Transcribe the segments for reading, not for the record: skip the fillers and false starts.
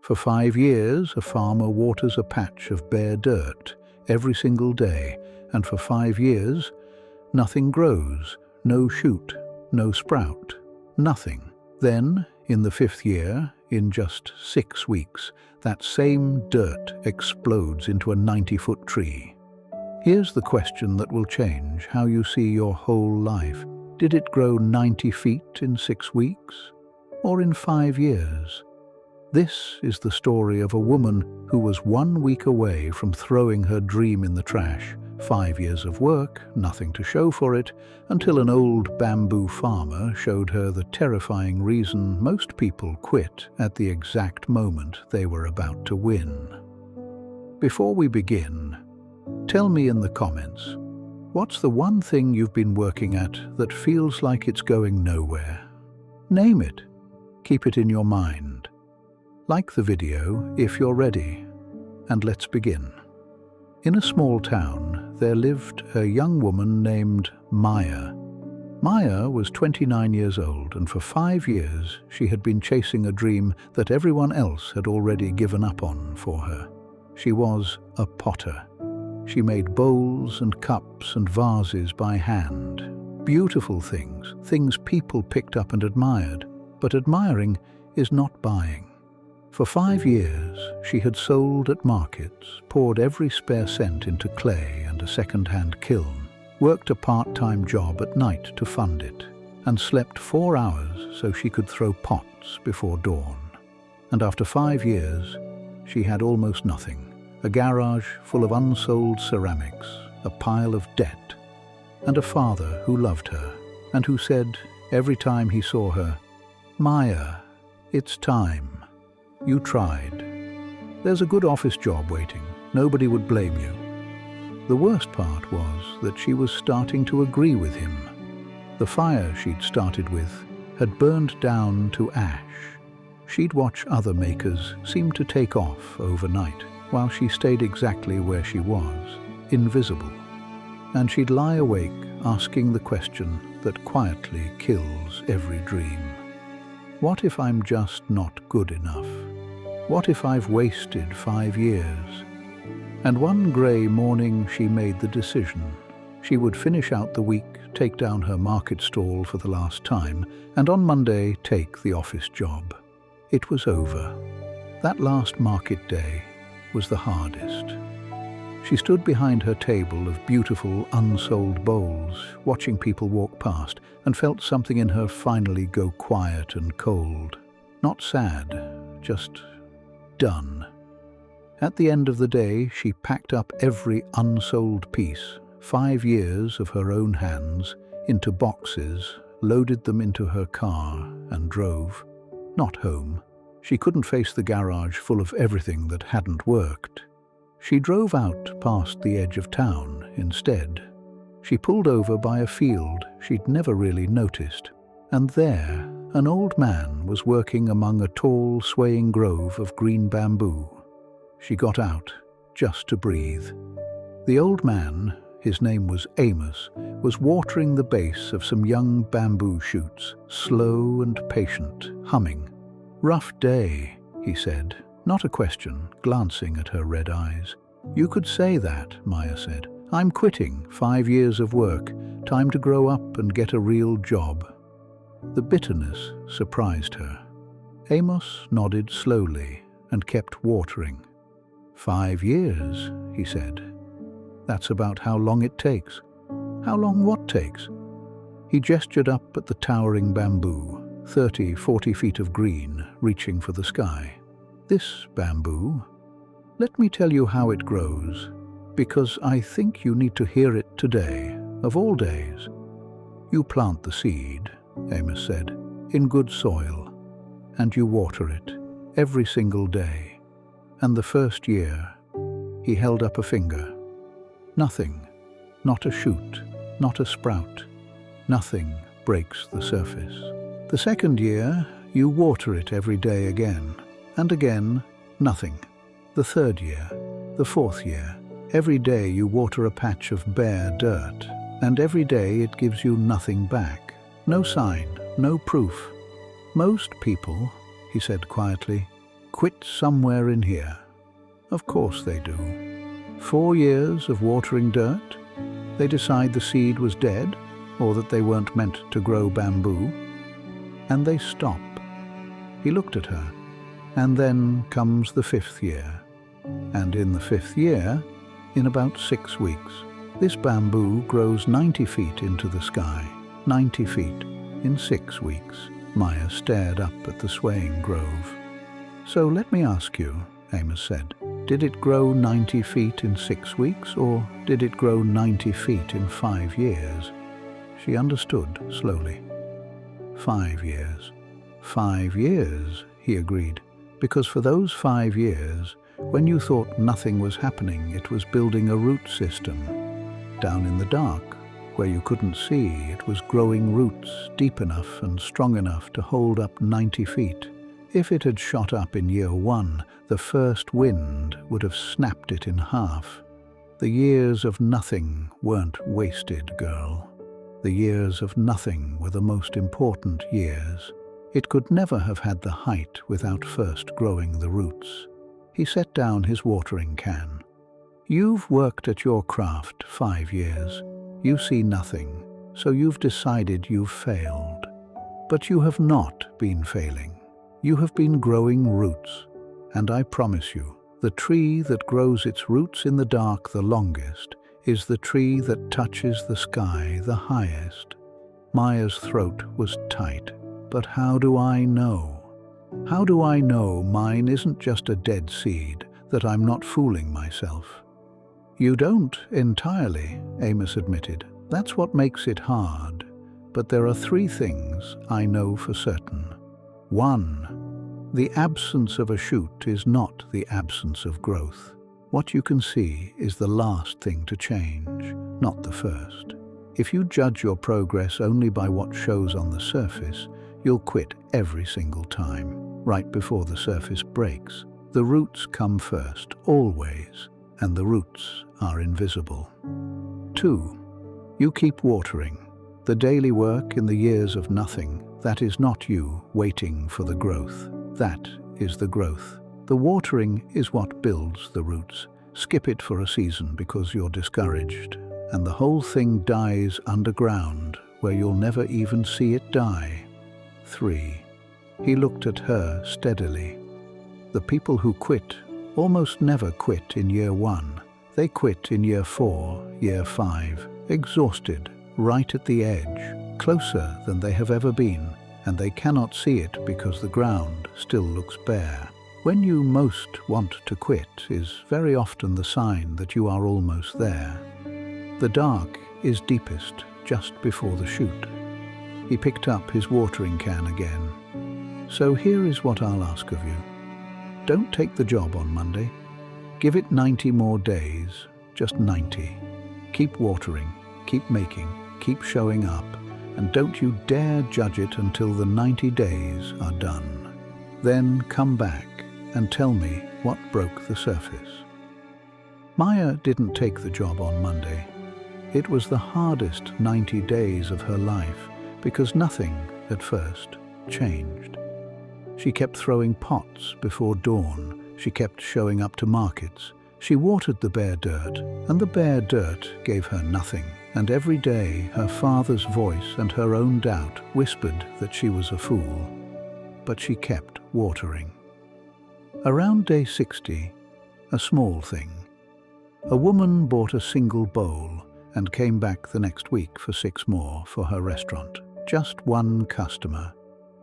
For 5 years, a farmer waters a patch of bare dirt every single day, and for 5 years, nothing grows, no shoot, no sprout, nothing. Then, in the 5th year, in just 6 weeks, that same dirt explodes into a 90-foot tree. Here's the question that will change how you see your whole life. Did it grow 90 feet in 6 weeks? Or in 5 years? This is the story of a woman who was 1 week away from throwing her dream in the trash. 5 years of work, nothing to show for it, until an old bamboo farmer showed her the terrifying reason most people quit at the exact moment they were about to win. Before we begin, tell me in the comments, what's the one thing you've been working at that feels like it's going nowhere? Name it. Keep it in your mind. Like the video if you're ready, and let's begin. In a small town, there lived a young woman named Maya. Maya was 29 years old, and for 5 years she had been chasing a dream that everyone else had already given up on for her. She was a potter. She made bowls and cups and vases by hand. Beautiful things, things people picked up and admired. But admiring is not buying. For 5 years, she had sold at markets, poured every spare cent into clay and a second-hand kiln, worked a part-time job at night to fund it, and slept 4 hours so she could throw pots before dawn. And after 5 years, she had almost nothing. A garage full of unsold ceramics, a pile of debt, and a father who loved her, and who said every time he saw her, "Maya, it's time. You tried. There's a good office job waiting. Nobody would blame you." The worst part was that she was starting to agree with him. The fire she'd started with had burned down to ash. She'd watch other makers seem to take off overnight, while she stayed exactly where she was, invisible. And she'd lie awake asking the question that quietly kills every dream. What if I'm just not good enough? What if I've wasted 5 years? And one grey morning she made the decision. She would finish out the week, take down her market stall for the last time, and on Monday take the office job. It was over. That last market day was the hardest. She stood behind her table of beautiful, unsold bowls, watching people walk past, and felt something in her finally go quiet and cold. Not sad, just done. At the end of the day, she packed up every unsold piece, 5 years of her own hands, into boxes, loaded them into her car, and drove. Not home. She couldn't face the garage full of everything that hadn't worked. She drove out past the edge of town instead. She pulled over by a field she'd never really noticed, and there an old man was working among a tall, swaying grove of green bamboo. She got out, just to breathe. The old man, his name was Amos, was watering the base of some young bamboo shoots, slow and patient, humming. "Rough day," he said. Not a question, glancing at her red eyes. "You could say that," Maya said. "I'm quitting. 5 years of work. Time to grow up and get a real job." The bitterness surprised her. Amos nodded slowly and kept watering. 5 years, he said. "That's about how long it takes." "How long what takes?" He gestured up at the towering bamboo, 30, 40 feet of green, reaching for the sky. "This bamboo, let me tell you how it grows, because I think you need to hear it today, of all days. You plant the seed," Amos said, "in good soil, and you water it every single day. And the first year," he held up a finger, "nothing, not a shoot, not a sprout, nothing breaks the surface. The second year, you water it every day again, and again, nothing. The third year, the fourth year, every day you water a patch of bare dirt, and every day it gives you nothing back. No sign, no proof. Most people," he said quietly, quit somewhere in here. Of course they do. 4 years of watering dirt. They decide the seed was dead or that they weren't meant to grow bamboo. And they stop. He looked at her. And then comes the 5th year. And in the 5th year, in about 6 weeks, this bamboo grows 90 feet into the sky. 90 feet in 6 weeks. Maya stared up at the swaying grove. So let me ask you, Amos said, did it grow 90 feet in 6 weeks, or did it grow 90 feet in 5 years? She understood slowly. 5 years. 5 years, he agreed, because for those 5 years, when you thought nothing was happening, it was building a root system. Down in the dark, where you couldn't see, it was growing roots deep enough and strong enough to hold up 90 feet. If it had shot up in year 1, the first wind would have snapped it in half. The years of nothing weren't wasted, girl. The years of nothing were the most important years. It could never have had the height without first growing the roots. He set down his watering can. You've worked at your craft 5 years. You see nothing, so you've decided you've failed. But you have not been failing. You have been growing roots, and I promise you, the tree that grows its roots in the dark the longest is the tree that touches the sky the highest. Maya's throat was tight. But how do I know? How do I know mine isn't just a dead seed, that I'm not fooling myself? You don't entirely, Amos admitted. That's what makes it hard. But there are 3 things I know for certain. 1. The absence of a shoot is not the absence of growth. What you can see is the last thing to change, not the first. If you judge your progress only by what shows on the surface, you'll quit every single time, right before the surface breaks. The roots come first, always, and the roots are invisible. 2. You keep watering. The daily work in the years of nothing, that is not you waiting for the growth. That is the growth. The watering is what builds the roots. Skip it for a season because you're discouraged, and the whole thing dies underground where you'll never even see it die. 3. He looked at her steadily. The people who quit almost never quit in year 1. They quit in year 4, year 5, exhausted, right at the edge, closer than they have ever been, and they cannot see it because the ground still looks bare. When you most want to quit is very often the sign that you are almost there. The dark is deepest just before the shoot. He picked up his watering can again. So here is what I'll ask of you. Don't take the job on Monday. Give it 90 more days, just 90. Keep watering, keep making, keep showing up, and don't you dare judge it until the 90 days are done. Then come back and tell me what broke the surface. Maya didn't take the job on Monday. It was the hardest 90 days of her life because nothing, at first, changed. She kept throwing pots before dawn. She kept showing up to markets. She watered the bare dirt, and the bare dirt gave her nothing. And every day her father's voice and her own doubt whispered that she was a fool. But she kept watering. Around day 60, a small thing. A woman bought a single bowl and came back the next week for 6 more for her restaurant. Just one customer,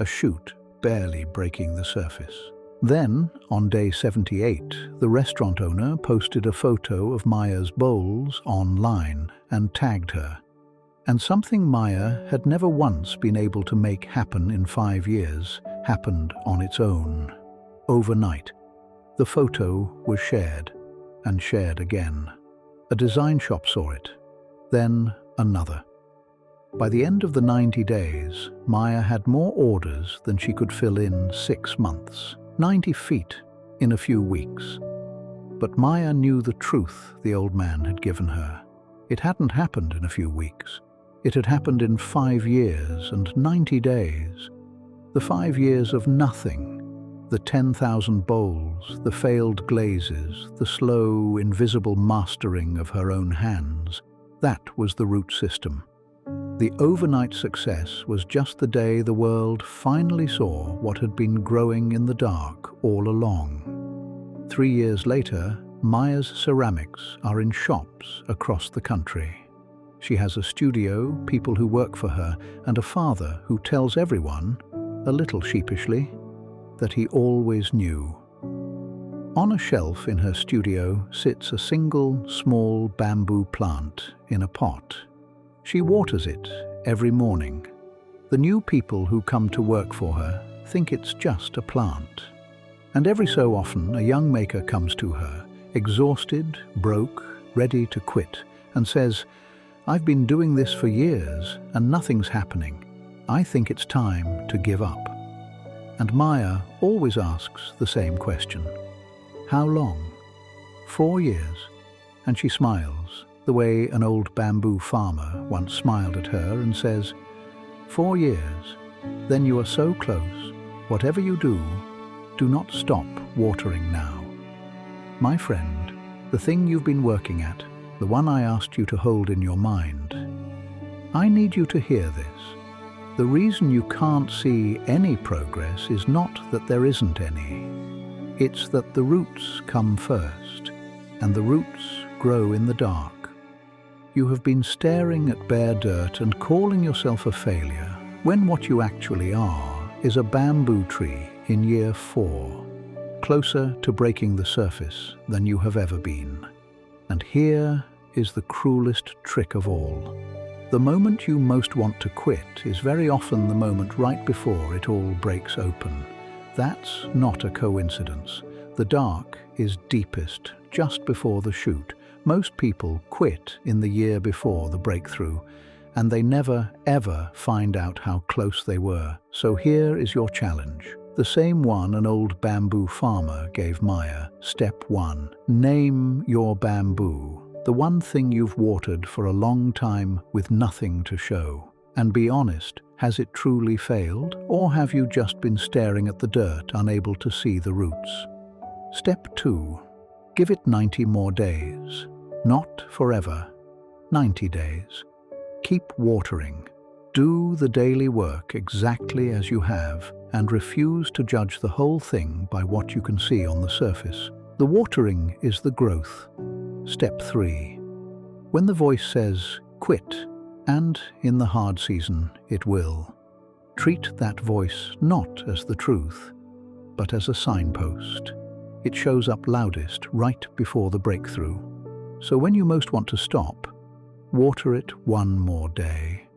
a shoot barely breaking the surface. Then, on day 78, the restaurant owner posted a photo of Maya's bowls online and tagged her. And something Maya had never once been able to make happen in 5 years happened on its own. Overnight, the photo was shared and shared again. A design shop saw it, then another. By the end of the 90 days, Maya had more orders than she could fill in 6 months. 90 feet in a few weeks. But Maya knew the truth the old man had given her. It hadn't happened in a few weeks. It had happened in 5 years and 90 days. The 5 years of nothing. The 10,000 bowls, the failed glazes, the slow, invisible mastering of her own hands, that was the root system. The overnight success was just the day the world finally saw what had been growing in the dark all along. 3 years later, Maya's ceramics are in shops across the country. She has a studio, people who work for her, and a father who tells everyone, a little sheepishly, that he always knew. On a shelf in her studio sits a single, small bamboo plant in a pot. She waters it every morning. The new people who come to work for her think it's just a plant. And every so often a young maker comes to her, exhausted, broke, ready to quit, and says, "I've been doing this for years and nothing's happening. I think it's time to give up." And Maya always asks the same question. How long? 4 years. And she smiles, the way an old bamboo farmer once smiled at her and says, 4 years, then you are so close. Whatever you do not stop watering now. My friend, the thing you've been working at, the one I asked you to hold in your mind, I need you to hear this. The reason you can't see any progress is not that there isn't any. It's that the roots come first, and the roots grow in the dark. You have been staring at bare dirt and calling yourself a failure, when what you actually are is a bamboo tree in year 4, closer to breaking the surface than you have ever been. And here is the cruelest trick of all. The moment you most want to quit is very often the moment right before it all breaks open. That's not a coincidence. The dark is deepest just before the shoot. Most people quit in the year before the breakthrough, and they never, ever find out how close they were. So here is your challenge. The same one an old bamboo farmer gave Maya. Step 1. Name your bamboo. The one thing you've watered for a long time with nothing to show. And be honest, has it truly failed, or have you just been staring at the dirt, unable to see the roots? Step 2. Give it 90 more days. Not forever. 90 days. Keep watering. Do the daily work exactly as you have, and refuse to judge the whole thing by what you can see on the surface. The watering is the growth. Step 3. When the voice says, quit, and in the hard season it will, treat that voice not as the truth, but as a signpost. It shows up loudest right before the breakthrough. So when you most want to stop, water it 1 more day.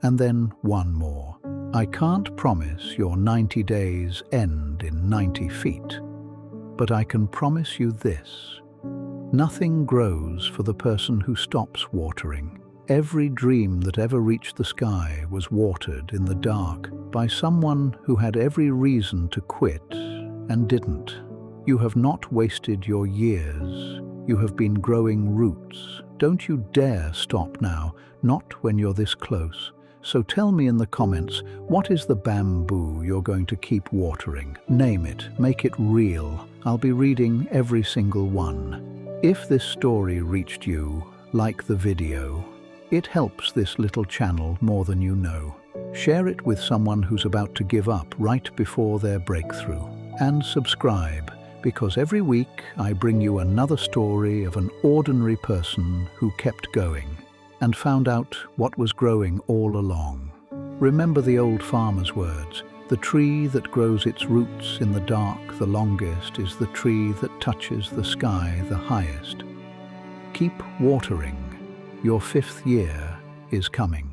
And then 1 more. I can't promise your 90 days end in 90 feet, but I can promise you this. Nothing grows for the person who stops watering. Every dream that ever reached the sky was watered in the dark by someone who had every reason to quit and didn't. You have not wasted your years. You have been growing roots. Don't you dare stop now, not when you're this close. So tell me in the comments, what is the bamboo you're going to keep watering? Name it, make it real. I'll be reading every single one. If this story reached you, like the video. It helps this little channel more than you know. Share it with someone who's about to give up right before their breakthrough. And subscribe, because every week I bring you another story of an ordinary person who kept going and found out what was growing all along. Remember the old farmer's words, the tree that grows its roots in the dark the longest is the tree that touches the sky the highest. Keep watering. Your 5th year is coming.